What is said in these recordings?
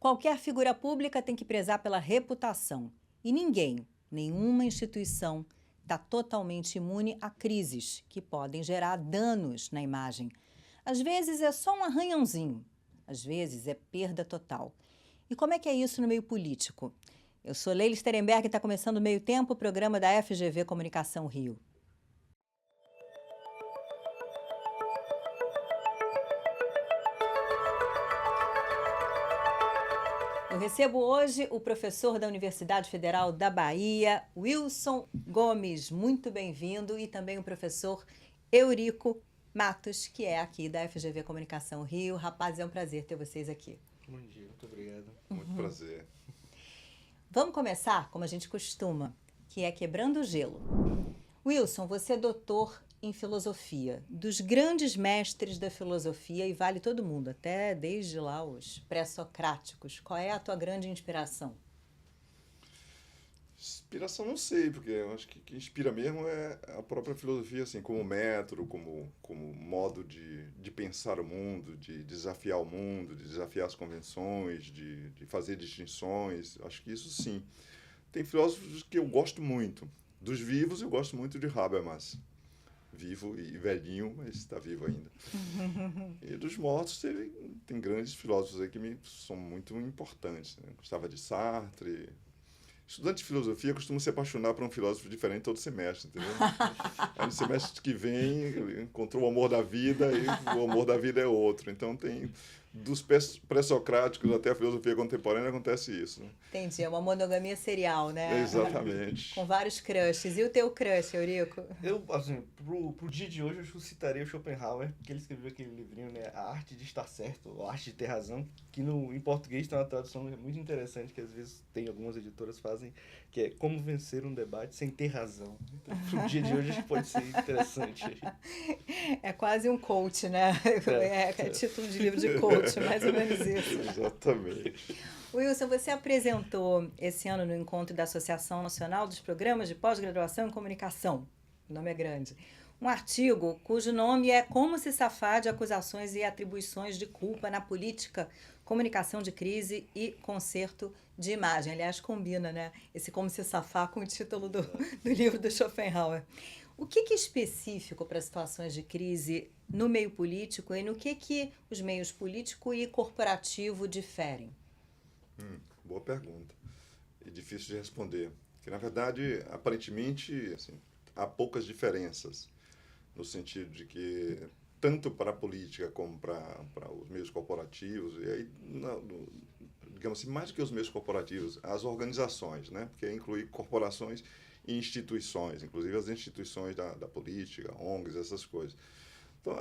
Qualquer figura pública tem que prezar pela reputação. E ninguém, nenhuma instituição, está totalmente imune a crises que podem gerar danos na imagem. Às vezes é só um arranhãozinho, às vezes é perda total. E como é que é isso no meio político? Eu sou Leila Sterenberg e está começando o Meio Tempo, o programa da FGV Comunicação Rio. Eu recebo hoje o professor da Universidade Federal da Bahia, Wilson Gomes, muito bem-vindo, e também o professor Eurico Matos, que é aqui da FGV Comunicação Rio. Rapaz, é um prazer ter vocês aqui. Bom dia, muito obrigado. Muito prazer. Vamos começar como a gente costuma, que é quebrando o gelo. Wilson, você é doutor em filosofia, dos grandes mestres da filosofia, e vale todo mundo, até desde lá os pré-socráticos. Qual é a tua grande inspiração? Inspiração não sei, porque eu acho que o que inspira mesmo é a própria filosofia, assim, como método, como modo de pensar o mundo, de desafiar o mundo, de desafiar as convenções, de fazer distinções. Acho que isso sim. Tem filósofos que eu gosto muito. Dos vivos, eu gosto muito de Habermas. Vivo e velhinho, mas está vivo ainda. E dos mortos, tem grandes filósofos aí que são muito importantes, né? Gostava de Sartre. Estudante de filosofia costuma se apaixonar por um filósofo diferente todo semestre, entendeu? Aí no semestre que vem, ele encontrou o amor da vida e o amor da vida é outro. Então, dos pré-socráticos até a filosofia contemporânea acontece isso, né? Entendi, é uma monogamia serial, né? Exatamente. Com vários crushes. E o teu crush, Eurico? Eu, assim, pro dia de hoje, eu citaria o Schopenhauer, que ele escreveu aquele livrinho, né, A Arte de Estar Certo, ou A Arte de Ter Razão, que em português tem uma tradução muito interessante, que às vezes tem algumas editoras fazem, que é Como Vencer um Debate Sem Ter Razão. Então, pro dia de hoje, acho que pode ser interessante. É quase um coach, né? É título de livro de coach, mais ou menos isso. Exatamente. Wilson, você apresentou esse ano no encontro da Associação Nacional dos Programas de Pós-Graduação em Comunicação, o nome é grande, um artigo cujo nome é Como se safar de acusações e atribuições de culpa na política, comunicação de crise e conserto de imagem. Aliás, combina, né? Esse Como se safar com o título do livro do Schopenhauer. O que é específico para situações de crise no meio político e no que os meios político e corporativo diferem? Boa pergunta. E difícil de responder. Porque, na verdade, aparentemente, assim, há poucas diferenças, no sentido de que, tanto para a política como para os meios corporativos, e aí, digamos assim, mais do que os meios corporativos, as organizações, né? Porque inclui corporações e instituições, inclusive as instituições da política, ONGs, essas coisas. Então,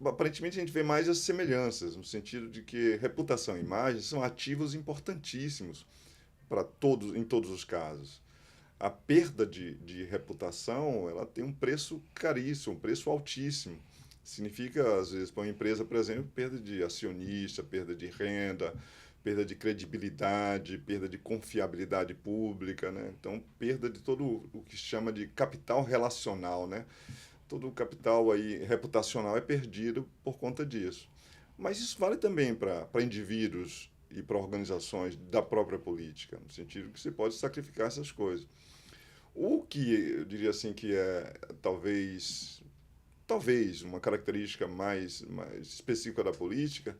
aparentemente, a gente vê mais as semelhanças, no sentido de que reputação e imagem são ativos importantíssimos em todos os casos. A perda de reputação, ela tem um preço caríssimo, um preço altíssimo. Significa, às vezes, para uma empresa, por exemplo, perda de acionista, perda de renda, perda de credibilidade, perda de confiabilidade pública, né? Então, perda de todo o que se chama de capital relacional, né? Todo o capital aí reputacional é perdido por conta disso. Mas isso vale também para indivíduos e para organizações da própria política, no sentido que você pode sacrificar essas coisas. O que eu diria assim que é talvez uma característica mais específica da política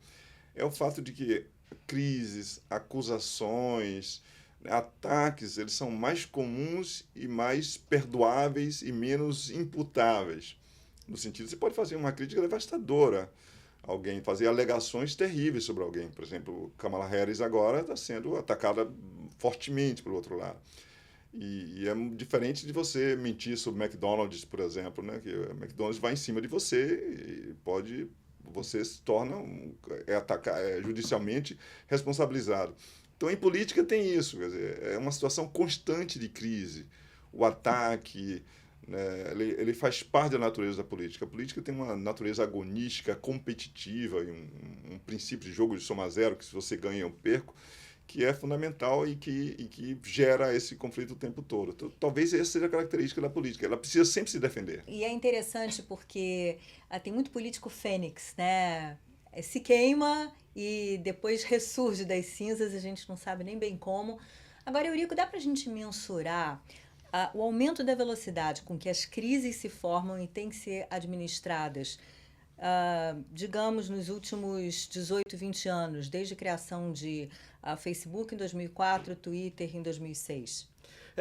é o fato de que crises, acusações, ataques, eles são mais comuns e mais perdoáveis e menos imputáveis. No sentido, você pode fazer uma crítica devastadora a alguém, fazer alegações terríveis sobre alguém. Por exemplo, Kamala Harris agora está sendo atacada fortemente pelo outro lado. E é diferente de você mentir sobre McDonald's, por exemplo, né? Que o McDonald's vai em cima de você e você se torna judicialmente responsabilizado. Então, em política tem isso, quer dizer, é uma situação constante de crise. O ataque, né, ele faz parte da natureza da política. A política tem uma natureza agonística, competitiva, e um princípio de jogo de soma zero, que se você ganha, eu perco, que é fundamental e que gera esse conflito o tempo todo. Então, talvez essa seja a característica da política. Ela precisa sempre se defender. E é interessante porque tem muito político fênix, né? Se queima e depois ressurge das cinzas, a gente não sabe nem bem como. Agora, Eurico, dá para a gente mensurar o aumento da velocidade com que as crises se formam e têm que ser administradas, digamos, nos últimos 18, 20 anos, desde a criação de Facebook em 2004, Twitter em 2006?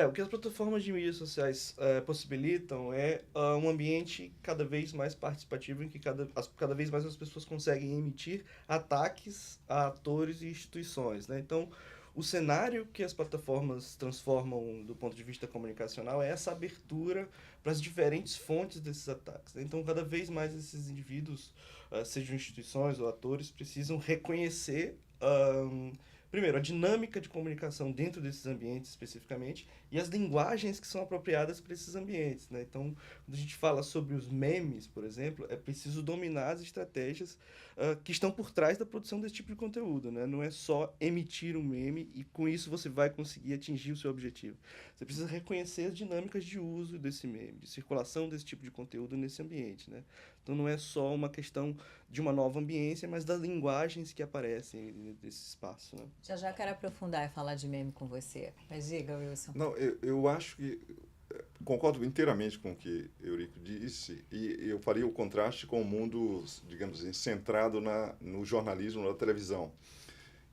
O que as plataformas de mídias sociais possibilitam é um ambiente cada vez mais participativo em que cada vez mais as pessoas conseguem emitir ataques a atores e instituições, né? Então, o cenário que as plataformas transformam do ponto de vista comunicacional é essa abertura para as diferentes fontes desses ataques, né? Então, cada vez mais esses indivíduos, sejam instituições ou atores, precisam reconhecer primeiro, a dinâmica de comunicação dentro desses ambientes especificamente e as linguagens que são apropriadas para esses ambientes, né? Então, quando a gente fala sobre os memes, por exemplo, é preciso dominar as estratégias que estão por trás da produção desse tipo de conteúdo, né? Não é só emitir um meme e com isso você vai conseguir atingir o seu objetivo. Você precisa reconhecer as dinâmicas de uso desse meme, de circulação desse tipo de conteúdo nesse ambiente, né? Então, não é só uma questão de uma nova ambiência, mas das linguagens que aparecem nesse espaço, né? Já quero aprofundar e falar de meme com você. Mas diga, Wilson. Não, eu acho que concordo inteiramente com o que Eurico disse e eu faria o contraste com o mundo, digamos assim, centrado no jornalismo, na televisão.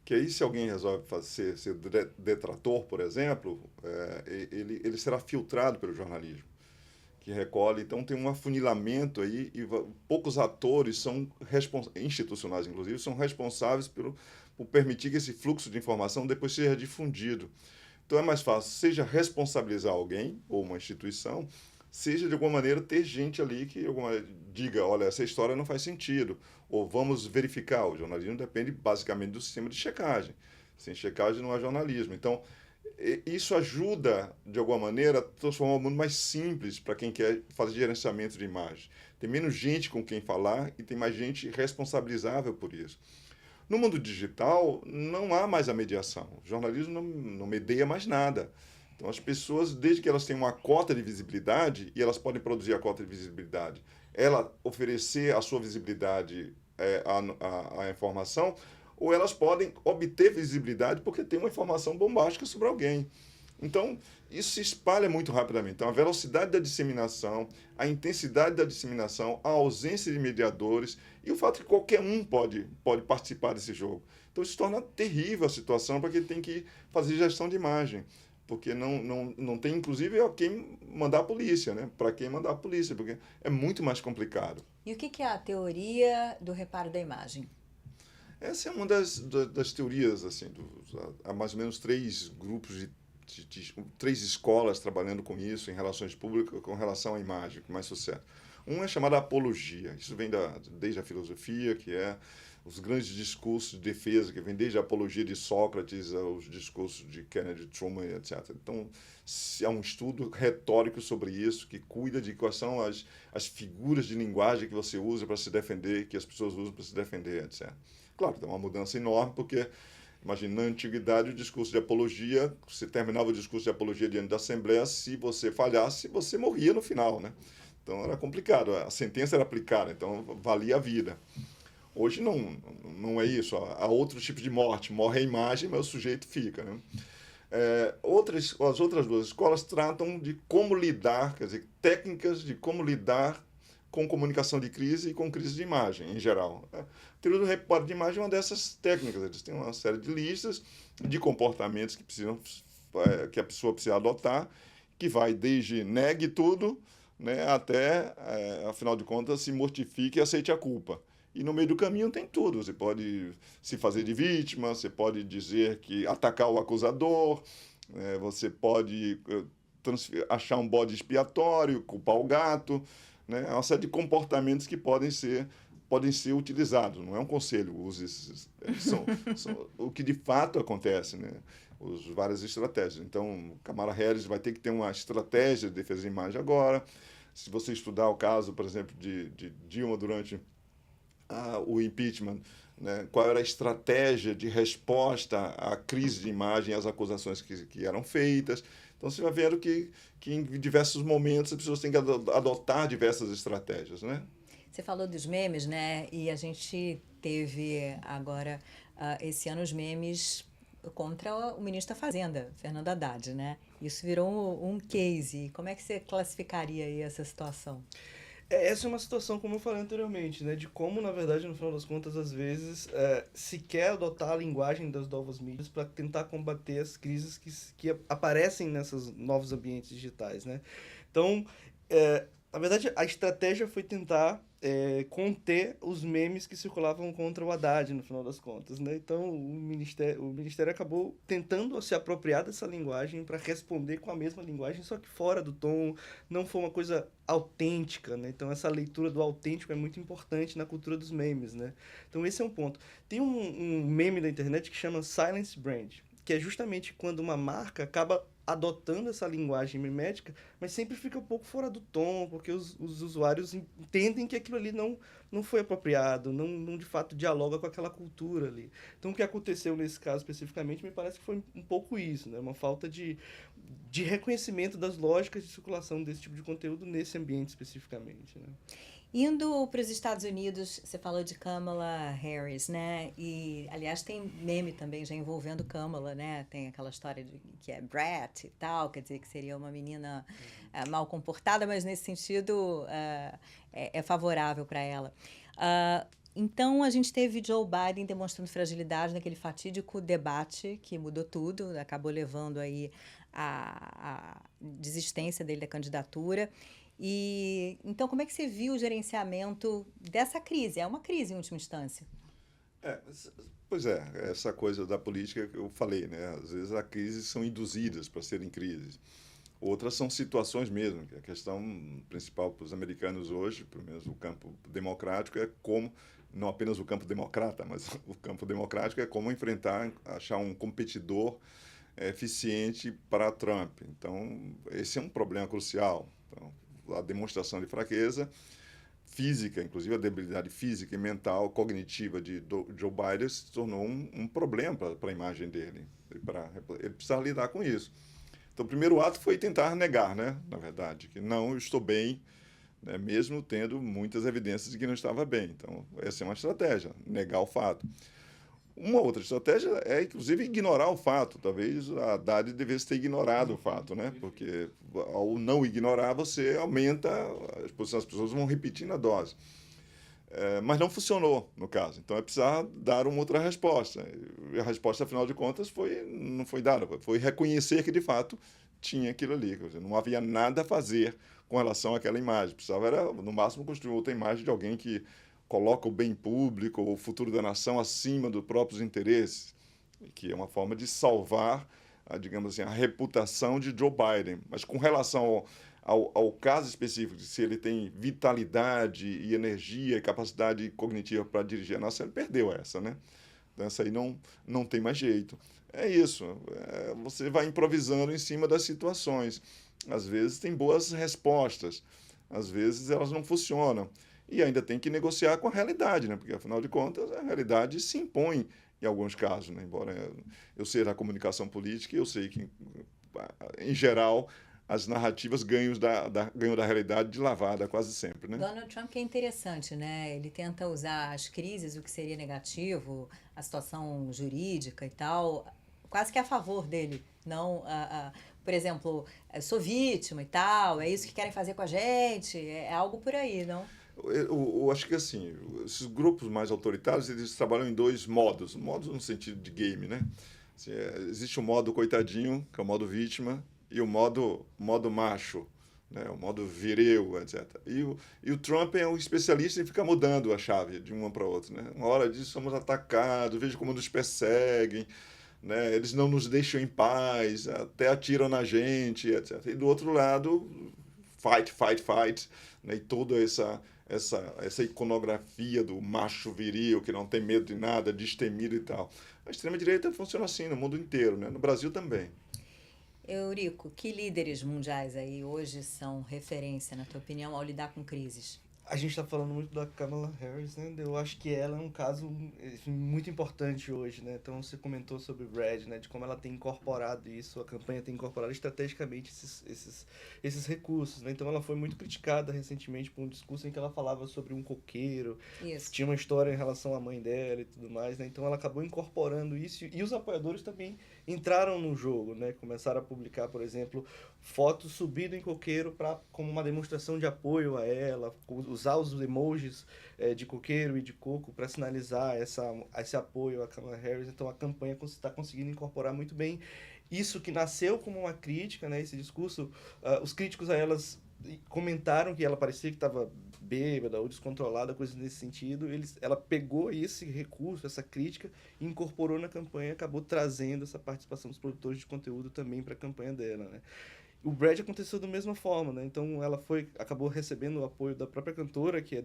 Que aí, se alguém resolve ser detrator, por exemplo, ele será filtrado pelo jornalismo, que recolhe. Então, tem um afunilamento aí e poucos atores institucionais, inclusive, são responsáveis por permitir que esse fluxo de informação depois seja difundido. Então, é mais fácil, seja responsabilizar alguém ou uma instituição, seja, de alguma maneira, ter gente ali que diga, olha, essa história não faz sentido, ou vamos verificar. O jornalismo depende, basicamente, do sistema de checagem. Sem checagem não há jornalismo. Então, isso ajuda, de alguma maneira, a transformar o mundo mais simples para quem quer fazer gerenciamento de imagem. Tem menos gente com quem falar e tem mais gente responsabilizável por isso. No mundo digital, não há mais a mediação. O jornalismo não medeia mais nada. Então, as pessoas, desde que elas têm uma cota de visibilidade, e elas podem produzir a cota de visibilidade, ela oferecer a sua visibilidade à informação, ou elas podem obter visibilidade porque tem uma informação bombástica sobre alguém. Então, isso se espalha muito rapidamente. Então, a velocidade da disseminação, a intensidade da disseminação, a ausência de mediadores e o fato que qualquer um pode participar desse jogo. Então, isso torna terrível a situação para quem tem que fazer gestão de imagem. Porque não tem, inclusive, a quem mandar a polícia, né? Para quem mandar a polícia, porque é muito mais complicado. E o que é a teoria do reparo da imagem? Essa é uma das teorias, assim, há mais ou menos 3 grupos de 3 escolas trabalhando com isso em relações públicas com relação à imagem, com mais sucesso. Um é chamado apologia. Isso vem desde a filosofia, que é os grandes discursos de defesa, que vem desde a apologia de Sócrates aos discursos de Kennedy, Truman, etc. Então, há um estudo retórico sobre isso, que cuida de quais são as figuras de linguagem que você usa para se defender, que as pessoas usam para se defender, etc. Claro, tem uma mudança enorme, porque, imagina, na antiguidade, o discurso de apologia, você terminava o discurso de apologia diante da Assembleia, se você falhasse, você morria no final, né? Então, era complicado, a sentença era aplicada, então valia a vida. Hoje não é isso, há outros tipos de morte, morre a imagem, mas o sujeito fica, né? As outras 2 escolas tratam de como lidar, quer dizer, técnicas de como lidar com comunicação de crise e com crise de imagem, em geral. A teoria do reparo de imagem é uma dessas técnicas. Eles têm uma série de listas de comportamentos que a pessoa precisa adotar, que vai desde negue tudo, né, até, afinal de contas, se mortifique e aceite a culpa. E no meio do caminho tem tudo. Você pode se fazer de vítima, você pode dizer que atacar o acusador, você pode achar um bode expiatório, culpar o gato, né? Há uma série de comportamentos que podem ser utilizados. Não é um conselho, são o que de fato acontece, né? Várias estratégias. Então, o Kamala Harris vai ter que ter uma estratégia de defesa de imagem agora. Se você estudar o caso, por exemplo, de Dilma durante o impeachment, né, qual era a estratégia de resposta à crise de imagem, às acusações que eram feitas. Então, você vai vendo que em diversos momentos as pessoas têm que adotar diversas estratégias, né? Você falou dos memes, né? E a gente teve agora, esse ano, os memes contra o ministro da Fazenda, Fernando Haddad, né? Isso virou um case. Como é que você classificaria aí essa situação? Essa é uma situação, como eu falei anteriormente, né, de como, na verdade, no final das contas, às vezes, se quer adotar a linguagem das novas mídias para tentar combater as crises que aparecem nesses novos ambientes digitais, né? Então, na verdade, a estratégia foi tentar conter os memes que circulavam contra o Haddad, no final das contas, né? Então, o ministério acabou tentando se apropriar dessa linguagem para responder com a mesma linguagem, só que fora do tom, não foi uma coisa autêntica, né? Então, essa leitura do autêntico é muito importante na cultura dos memes, né? Então, esse é um ponto. Tem um meme da internet que chama Silence Brand, que é justamente quando uma marca acaba adotando essa linguagem mimética, mas sempre fica um pouco fora do tom, porque os usuários entendem que aquilo ali não foi apropriado, não de fato dialoga com aquela cultura ali. Então, o que aconteceu nesse caso especificamente, me parece que foi um pouco isso, né? Uma falta de reconhecimento das lógicas de circulação desse tipo de conteúdo nesse ambiente especificamente, né? Indo para os Estados Unidos, você falou de Kamala Harris, né? E, aliás, tem meme também já envolvendo Kamala, né? Tem aquela história que é brat e tal, quer dizer que seria uma menina mal comportada, mas nesse sentido é favorável para ela. Então, a gente teve Joe Biden demonstrando fragilidade naquele fatídico debate que mudou tudo, acabou levando aí a desistência dele da candidatura. E então, como é que você viu o gerenciamento dessa crise? É uma crise, em última instância. Pois é, essa coisa da política que eu falei, né? Às vezes as crises são induzidas para serem crises. Outras são situações mesmo, que a questão principal para os americanos hoje, pelo menos o campo democrático, é como, não apenas o campo democrata, mas o campo democrático é como enfrentar, achar um competidor eficiente para Trump. Então, esse é um problema crucial. Então, a demonstração de fraqueza física, inclusive a debilidade física e mental, cognitiva de Joe Biden se tornou um problema para a imagem dele. Ele precisa lidar com isso. Então, o primeiro ato foi tentar negar, né, na verdade, que não, eu estou bem, né, mesmo tendo muitas evidências de que não estava bem. Então, essa é uma estratégia, negar o fato. Uma outra estratégia é, inclusive, ignorar o fato. Talvez a Haddad devesse ter ignorado o fato, né? Porque ao não ignorar, você aumenta, as pessoas vão repetindo a dose. Mas não funcionou, no caso. Então, é precisar dar uma outra resposta. E a resposta, afinal de contas, não foi dada. Foi reconhecer que, de fato, tinha aquilo ali. Quer dizer, não havia nada a fazer com relação àquela imagem. Precisava, era, no máximo, construir outra imagem de alguém que coloca o bem público ou o futuro da nação acima dos próprios interesses, que é uma forma de salvar, digamos assim, a reputação de Joe Biden. Mas com relação ao caso específico de se ele tem vitalidade e energia e capacidade cognitiva para dirigir a nação, ele perdeu essa, né? Então, essa aí não tem mais jeito. É isso, você vai improvisando em cima das situações. Às vezes tem boas respostas, às vezes elas não funcionam. E ainda tem que negociar com a realidade, né? Porque, afinal de contas, a realidade se impõe em alguns casos, né? Embora eu seja da comunicação política, eu sei que, em geral, as narrativas ganham da realidade de lavada quase sempre, né? Donald Trump que é interessante, né? Ele tenta usar as crises, o que seria negativo, a situação jurídica e tal, quase que a favor dele. Não, por exemplo, sou vítima e tal, é isso que querem fazer com a gente, é algo por aí, não? Eu acho que, assim, esses grupos mais autoritários, eles trabalham em dois modos. Modos no sentido de game, né? Assim, existe o modo coitadinho, que é o modo vítima, e o modo macho, né? O modo viril, etc. E o Trump é um especialista em ficar mudando a chave de uma para outra, né? Uma hora diz, somos atacados, veja como nos perseguem, né? Eles não nos deixam em paz, até atiram na gente, etc. E do outro lado, fight, né? E toda essa iconografia do macho viril, que não tem medo de nada, destemido e tal. A extrema-direita funciona assim no mundo inteiro, né? No Brasil também. Eurico, que líderes mundiais aí hoje são referência, na tua opinião, ao lidar com crises? A gente está falando muito da Kamala Harris, né? Eu acho que ela é um caso muito importante hoje, né? Então você comentou sobre o Brad, né? De como ela tem incorporado isso, a campanha tem incorporado estrategicamente esses recursos, né? Então ela foi muito criticada recentemente por um discurso em que ela falava sobre um coqueiro, Isso. tinha uma história em relação à mãe dela e tudo mais, né? Então ela acabou incorporando isso e os apoiadores também entraram no jogo, né? Começaram a publicar, por exemplo, fotos subindo em coqueiro como uma demonstração de apoio a ela, usar os emojis de coqueiro e de coco para sinalizar esse apoio a Kamala Harris. Então a campanha está conseguindo incorporar muito bem isso que nasceu como uma crítica, né? Esse discurso, os críticos a elas comentaram que ela parecia que estava bêbada ou descontrolada, coisas nesse sentido. Ela pegou esse recurso, essa crítica, e incorporou na campanha, acabou trazendo essa participação dos produtores de conteúdo também para a campanha dela, né? O Brad aconteceu da mesma forma, né? Então ela acabou recebendo o apoio da própria cantora, que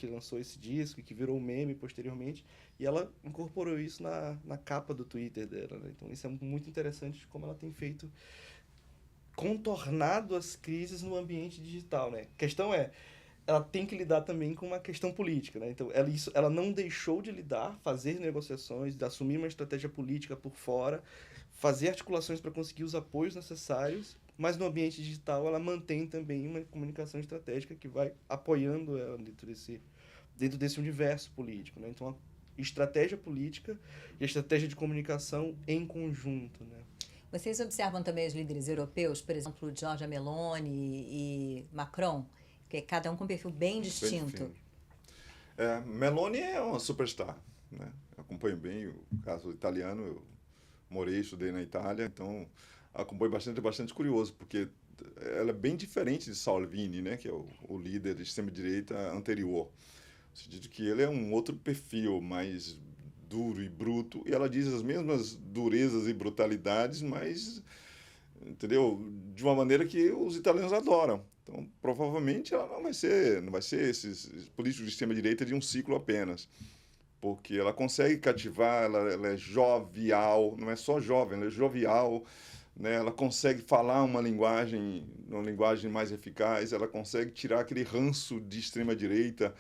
lançou esse disco e que virou meme posteriormente, e ela incorporou isso na capa do Twitter dela, né? Então isso é muito interessante de como ela tem contornado as crises no ambiente digital, né? A questão é, ela tem que lidar também com uma questão política, né? Então, ela não deixou de lidar, fazer negociações, de assumir uma estratégia política por fora, fazer articulações para conseguir os apoios necessários, mas no ambiente digital ela mantém também uma comunicação estratégica que vai apoiando ela dentro desse universo político, né? Então, a estratégia política e a estratégia de comunicação em conjunto, né? Vocês observam também os líderes europeus, por exemplo, Giorgia Meloni e Macron, que cada um com um perfil bem distinto. Meloni é uma superstar, né? Eu acompanho bem o caso italiano, eu morei, estudei na Itália, então acompanho bastante curioso, porque ela é bem diferente de Salvini, né? Que é o líder de extrema-direita anterior. No sentido que ele é um outro perfil, mais duro e bruto, e ela diz as mesmas durezas e brutalidades, mas, entendeu? De uma maneira que os italianos adoram. Então, provavelmente ela não vai ser esses políticos de extrema-direita de um ciclo apenas, porque ela consegue cativar, ela é jovial, não é só jovem, ela é jovial, né? Ela consegue falar uma linguagem mais eficaz, ela consegue tirar aquele ranço de extrema-direita,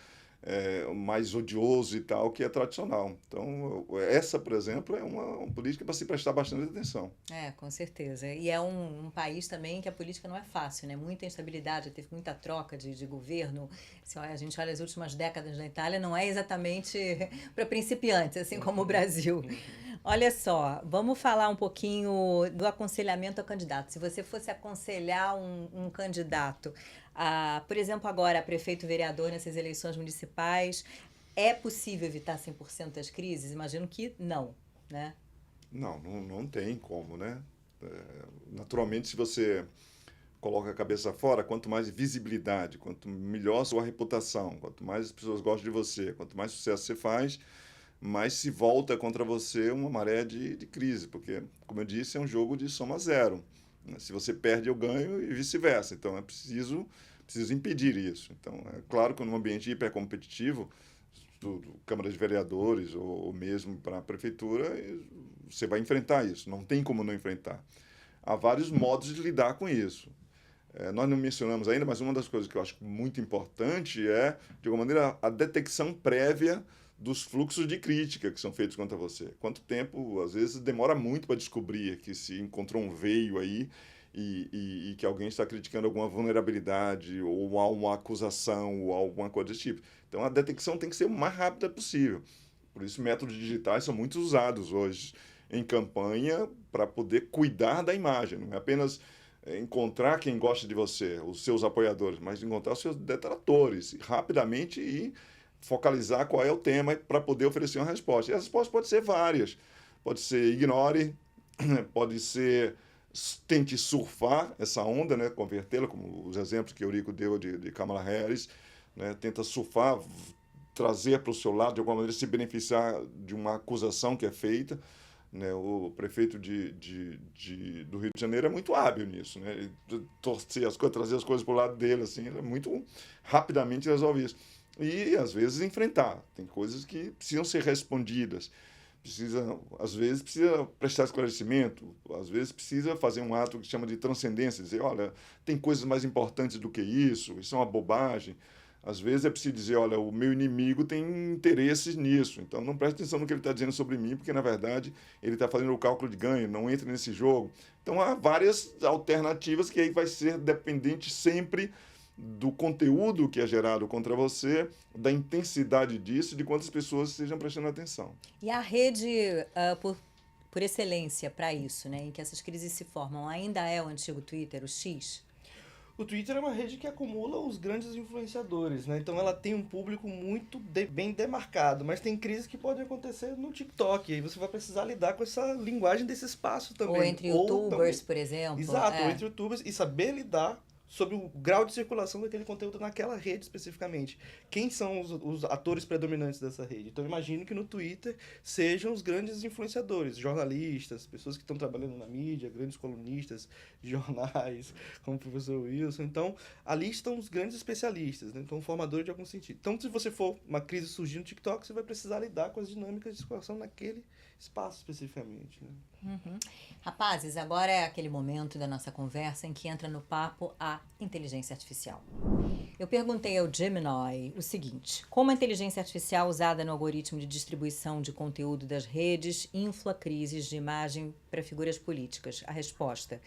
mais odioso e tal, que é tradicional. Então, essa, por exemplo, é uma política para se prestar bastante atenção. Com certeza. E é um país também que a política não é fácil, né? Muita instabilidade, teve muita troca de governo. Se a gente olha as últimas décadas na Itália, não é exatamente para principiantes, assim como o Brasil. Olha só, vamos falar um pouquinho do aconselhamento ao candidato. Se você fosse aconselhar um candidato, por exemplo, agora a prefeito vereador nessas eleições municipais, é possível evitar 100% das crises? Imagino que não, né? Não tem como, né? Naturalmente, se você coloca a cabeça fora, quanto mais visibilidade, quanto melhor a sua reputação, quanto mais as pessoas gostam de você, quanto mais sucesso você faz, mais se volta contra você uma maré de crise, porque, como eu disse, é um jogo de soma zero. Se você perde, eu ganho e vice-versa. Então, é preciso impedir isso. Então, é claro que num ambiente hipercompetitivo, Câmara de Vereadores ou mesmo para a Prefeitura, você vai enfrentar isso. Não tem como não enfrentar. Há vários modos de lidar com isso. Nós não mencionamos ainda, mas uma das coisas que eu acho muito importante é, de alguma maneira, a detecção prévia dos fluxos de crítica que são feitos contra você. Quanto tempo, às vezes, demora muito para descobrir que se encontrou um veio aí e que alguém está criticando alguma vulnerabilidade ou uma acusação ou alguma coisa desse tipo. Então, a detecção tem que ser o mais rápida possível. Por isso, métodos digitais são muito usados hoje em campanha para poder cuidar da imagem. Não é apenas encontrar quem gosta de você, os seus apoiadores, mas encontrar os seus detratores rapidamente e focalizar qual é o tema para poder oferecer uma resposta. E as respostas podem ser várias. Pode ser ignore, pode ser tente surfar essa onda, né, convertê-la, como os exemplos que o Eurico deu de Kamala Harris, né, tenta surfar, trazer para o seu lado, de alguma maneira, se beneficiar de uma acusação que é feita. Né, o prefeito do Rio de Janeiro é muito hábil nisso, né? Ele torcer as coisas, trazer as coisas para o lado dele, assim, ele é muito rapidamente resolve isso. E, às vezes, enfrentar. Tem coisas que precisam ser respondidas. Às vezes, precisa prestar esclarecimento. Às vezes, precisa fazer um ato que chama de transcendência. Dizer, olha, tem coisas mais importantes do que isso é uma bobagem. Às vezes é preciso dizer, olha, o meu inimigo tem interesses nisso, então não preste atenção no que ele está dizendo sobre mim, porque, na verdade, ele está fazendo o cálculo de ganho, não entre nesse jogo. Então, há várias alternativas que aí vai ser dependente sempre do conteúdo que é gerado contra você, da intensidade disso, de quantas pessoas estejam prestando atenção. E a rede, por excelência para isso, né, em que essas crises se formam, ainda é o antigo Twitter, o X? O Twitter é uma rede que acumula os grandes influenciadores, né? Então ela tem um público muito bem demarcado, mas tem crises que podem acontecer no TikTok, e aí você vai precisar lidar com essa linguagem desse espaço também. Ou entre youtubers, por exemplo. Exato, ou entre youtubers, e saber lidar sobre o grau de circulação daquele conteúdo naquela rede especificamente. Quem são os atores predominantes dessa rede? Então, eu imagino que no Twitter sejam os grandes influenciadores, jornalistas, pessoas que estão trabalhando na mídia, grandes colunistas de jornais, como o professor Wilson. Então, ali estão os grandes especialistas, né? Então, formadores de algum sentido. Então, se você for uma crise surgir no TikTok, você vai precisar lidar com as dinâmicas de circulação naquele espaço especificamente, né? Uhum. Rapazes, agora é aquele momento da nossa conversa em que entra no papo a inteligência artificial. Eu perguntei ao Gemini o seguinte: como a inteligência artificial usada no algoritmo de distribuição de conteúdo das redes infla crises de imagem para figuras políticas? A resposta: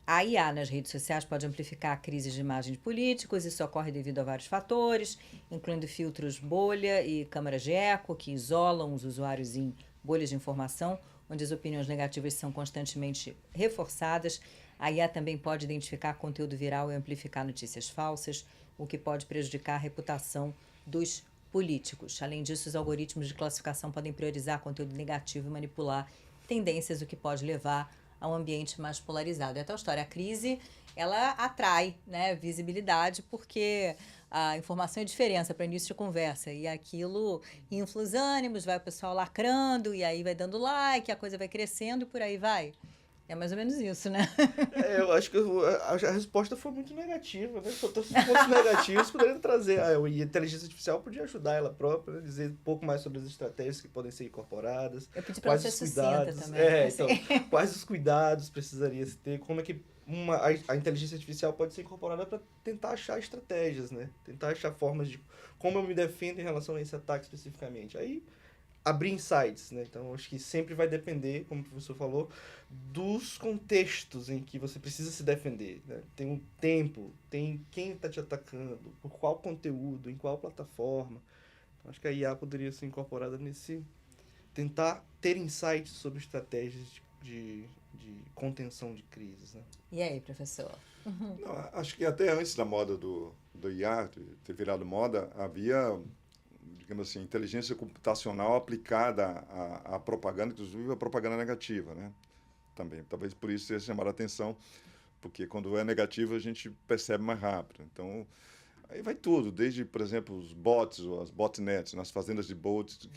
a IA nas redes sociais pode amplificar crises de imagem de políticos. Isso ocorre devido a vários fatores, incluindo filtros bolha e câmaras de eco, que isolam os usuários em bolhas de informação, onde as opiniões negativas são constantemente reforçadas. A IA também pode identificar conteúdo viral e amplificar notícias falsas, o que pode prejudicar a reputação dos políticos. Além disso, os algoritmos de classificação podem priorizar conteúdo negativo e manipular tendências, o que pode levar a um ambiente mais polarizado. É a tal história, a crise, ela atrai, né, visibilidade, porque a informação é diferença para início de conversa, e aquilo infla os ânimos, vai o pessoal lacrando, e aí vai dando like, a coisa vai crescendo e por aí vai. É mais ou menos isso, né? Eu acho que a resposta foi muito negativa, né? Só todos os pontos negativos poderiam trazer. A inteligência artificial podia ajudar ela própria, dizer um pouco mais sobre as estratégias que podem ser incorporadas. Eu pedi para você sucinta também. Então, quais os cuidados precisaria se ter, como é que a inteligência artificial pode ser incorporada para tentar achar estratégias, né? Tentar achar formas de como eu me defendo em relação a esse ataque especificamente. Aí, abrir insights, né? Então, acho que sempre vai depender, como o professor falou, dos contextos em que você precisa se defender, né? Tem um tempo, tem quem está te atacando, por qual conteúdo, em qual plataforma. Então, acho que a IA poderia ser incorporada nesse... tentar ter insights sobre estratégias de contenção de crises, né? E aí, professor? Não, acho que até antes da moda do IA ter virado moda, havia, digamos assim, inteligência computacional aplicada à propaganda, inclusive a propaganda negativa, né? Também, talvez por isso tenha chamado a atenção, porque quando é negativo a gente percebe mais rápido. Então, aí vai tudo, desde, por exemplo, os bots, ou as botnets, nas fazendas de bots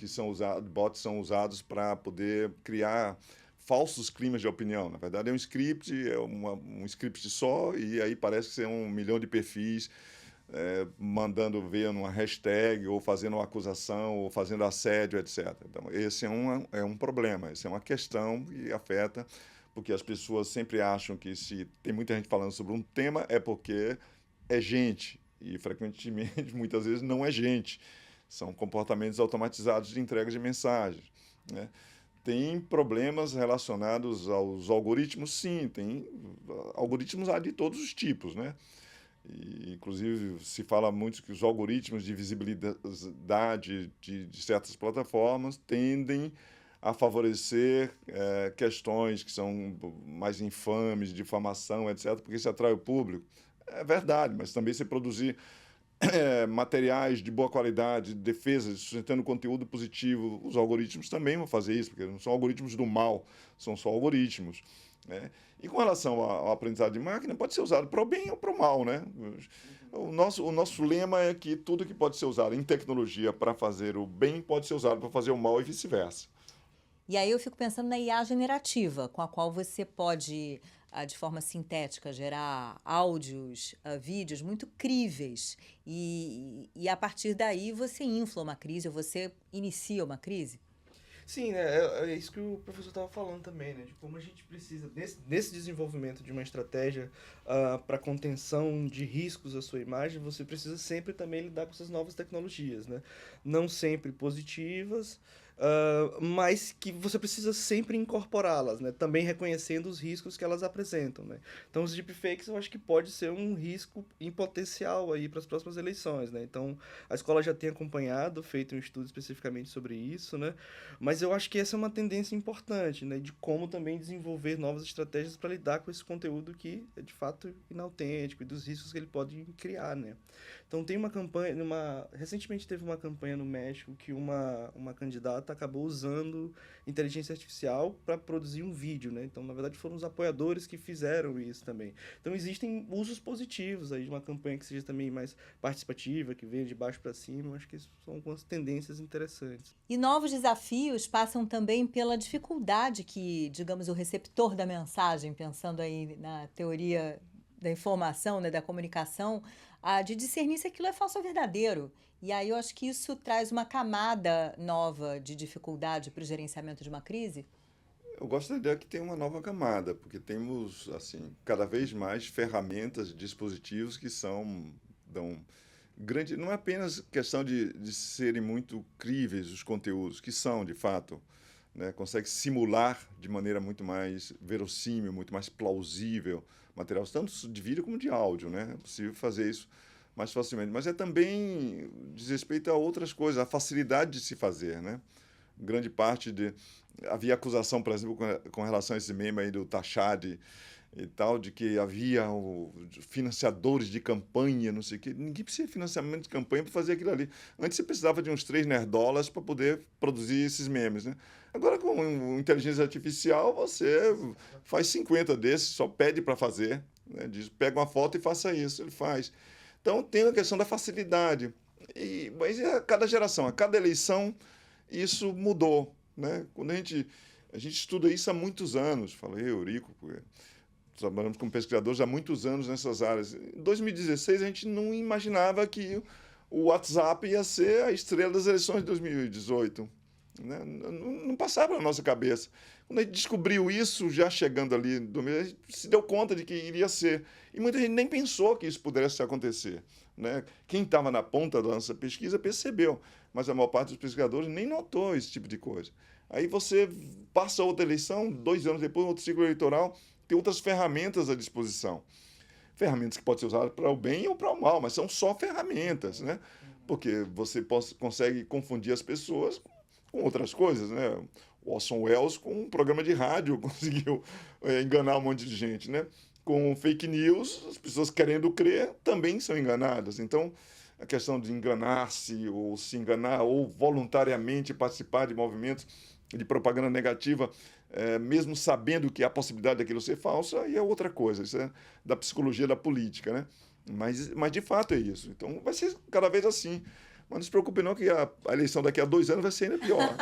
bots são usados para poder criar falsos climas de opinião. Na verdade, é um script, um script só, e aí parece que são 1 milhão de perfis mandando ver numa hashtag, ou fazendo uma acusação, ou fazendo assédio, etc. Então, esse é um problema, essa é uma questão que afeta, porque as pessoas sempre acham que se tem muita gente falando sobre um tema, é porque é gente, e frequentemente, muitas vezes, não é gente. São comportamentos automatizados de entrega de mensagens, né? Tem problemas relacionados aos algoritmos, sim, tem algoritmos de todos os tipos, né? E, inclusive, se fala muito que os algoritmos de visibilidade de certas plataformas tendem a favorecer questões que são mais infames, difamação, etc., porque isso atrai o público. É verdade, mas também se produzir materiais de boa qualidade, defesa, sustentando conteúdo positivo, os algoritmos também vão fazer isso, porque não são algoritmos do mal, são só algoritmos, né? E com relação ao aprendizado de máquina, pode ser usado para o bem ou para o mal, né? O nosso lema é que tudo que pode ser usado em tecnologia para fazer o bem pode ser usado para fazer o mal e vice-versa. E aí eu fico pensando na IA generativa, com a qual você pode, de forma sintética, gerar áudios, vídeos muito críveis. E a partir daí você infla uma crise, ou você inicia uma crise. Sim, né? É isso que o professor estava falando também, né? De como a gente precisa, nesse desenvolvimento de uma estratégia para contenção de riscos à sua imagem, você precisa sempre também lidar com essas novas tecnologias, né? Não sempre positivas, mas que você precisa sempre incorporá-las, né? Também reconhecendo os riscos que elas apresentam, né? Então, os deepfakes eu acho que pode ser um risco em potencial aí para as próximas eleições, né? Então, a escola já tem acompanhado, feito um estudo especificamente sobre isso, né? Mas eu acho que essa é uma tendência importante, né? De como também desenvolver novas estratégias para lidar com esse conteúdo que é de fato inautêntico e dos riscos que ele pode criar, né? Então tem uma campanha, recentemente teve uma campanha no México que uma candidata acabou usando inteligência artificial para produzir um vídeo, né? Então, na verdade, foram os apoiadores que fizeram isso também. Então existem usos positivos aí de uma campanha que seja também mais participativa, que venha de baixo para cima. Eu acho que isso são algumas tendências interessantes. E novos desafios passam também pela dificuldade que, digamos, o receptor da mensagem, pensando aí na teoria da informação, né, da comunicação, de discernir se aquilo é falso ou verdadeiro. E aí eu acho que isso traz uma camada nova de dificuldade para o gerenciamento de uma crise. Eu gosto da ideia que tem uma nova camada, porque temos, assim, cada vez mais ferramentas, dispositivos que dão grande... Não é apenas questão de serem muito críveis os conteúdos, que são, de fato, né? Consegue simular de maneira muito mais verossímil, muito mais plausível material, tanto de vídeo como de áudio, né? É possível fazer isso mais facilmente. Mas também diz respeito a outras coisas, a facilidade de se fazer, né? Grande parte de... Havia acusação, por exemplo, com relação a esse meme aí do Tachad e tal, de que havia financiadores de campanha, não sei o quê. Ninguém precisa de financiamento de campanha para fazer aquilo ali. Antes você precisava de uns 3 nerdolas para poder produzir esses memes, né? Agora, com inteligência artificial, você faz 50 desses, só pede para fazer, né? Diz, pega uma foto e faça isso, ele faz. Então, tem a questão da facilidade. Mas a cada geração, a cada eleição, isso mudou, né? Quando a gente estuda isso há muitos anos, falei, Eurico, trabalhamos como pesquisadores há muitos anos nessas áreas. Em 2016, a gente não imaginava que o WhatsApp ia ser a estrela das eleições de 2018. Né? Não passava na nossa cabeça. Quando a gente descobriu isso, já chegando ali, a gente se deu conta de que iria ser. E muita gente nem pensou que isso pudesse acontecer. Né? Quem estava na ponta da nossa pesquisa percebeu, mas a maior parte dos pesquisadores nem notou esse tipo de coisa. Aí você passa outra eleição, 2 anos depois, outro ciclo eleitoral, tem outras ferramentas à disposição. Ferramentas que podem ser usadas para o bem ou para o mal, mas são só ferramentas, né? Porque você consegue confundir as pessoas com outras coisas, né? O Orson Welles, com um programa de rádio, conseguiu enganar um monte de gente, né? Com fake news, as pessoas querendo crer também são enganadas. Então, a questão de enganar-se ou se enganar ou voluntariamente participar de movimentos de propaganda negativa, mesmo sabendo que há a possibilidade daquilo ser falso, aí é outra coisa. Isso é da psicologia da política, né? Mas de fato é isso. Então, vai ser cada vez assim. Mas não se preocupe não que a eleição daqui a 2 anos vai ser ainda pior.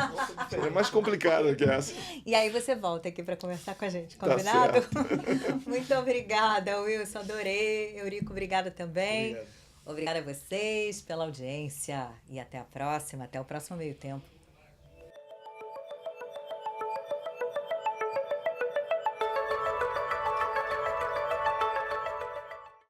É mais complicada que essa. E aí você volta aqui para conversar com a gente, combinado? Tá certo. Muito obrigada, Wilson, adorei. Eurico, obrigada também. Obrigado. Obrigada a vocês pela audiência e até a próxima, até o próximo Meio Tempo.